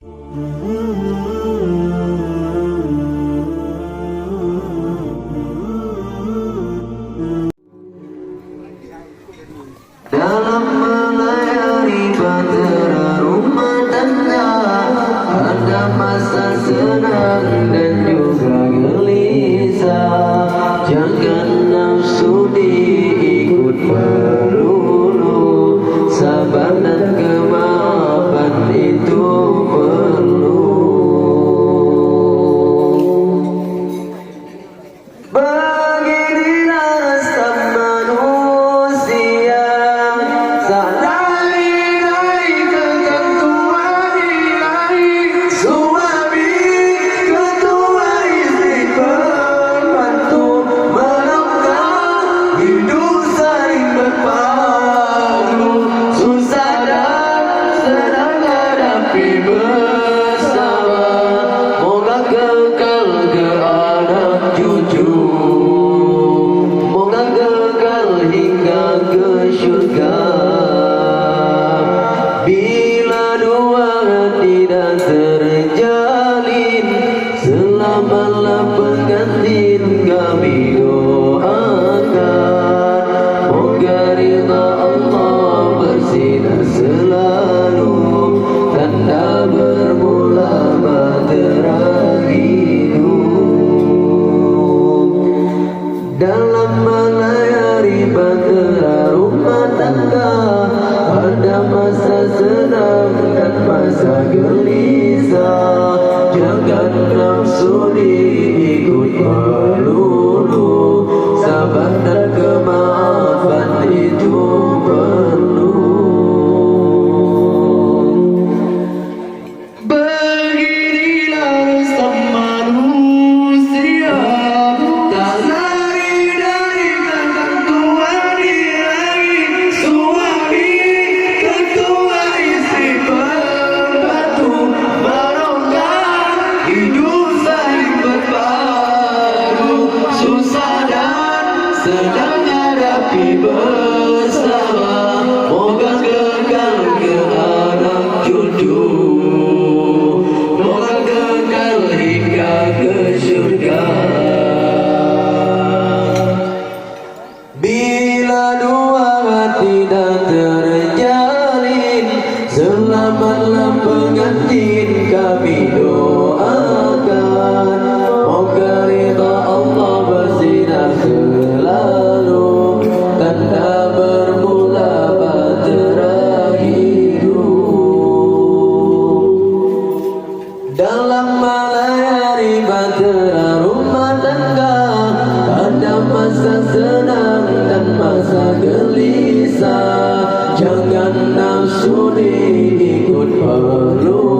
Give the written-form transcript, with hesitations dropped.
Dalam melayani bahtera rumah tangga, ada masa senang dan juga gelisah. Jangan nafsu diikut melulu, sabar dan kemaafan itu perlu. Beginilah rasa manusia, sadari dari ketentuan ilahi. Suami ketua istri pembantu, melangkah hidup saling berpadu. Susah dan senang hadapi bersama, moga kekal ke anak cucu, moga kekal hingga ke syurga. Bila dua tidak terjalin, selamatlah pengantin kami doakan. Moga ridha Allah bersinar selalu, tanda bermula bahtera hidup. Dalam melayani bahtera rumah tangga, ada masa senang dan masa gelisah. Jangan nafsu diikut melulu, sabar dan kemaafan itu perlu. Beginilah rasa manusia, tak lari dari ketentuan ilahi. Suami ketua istri pembantu, melangkah hidup saling berpadu. Susah dan senang hadapi bersama, moga kekal ke anak cucu, moga kekal hingga ke syurga. Bila dua tidak terjalin, selamatlah pengantin kami doakan. Moga ridha Allah bersinar selalu, tanda bermula bahtera hidup. Dalam melayani bahtera rumah tangga, ada masa senang dan masa gelisah. Jangan nafsu diikut perlu,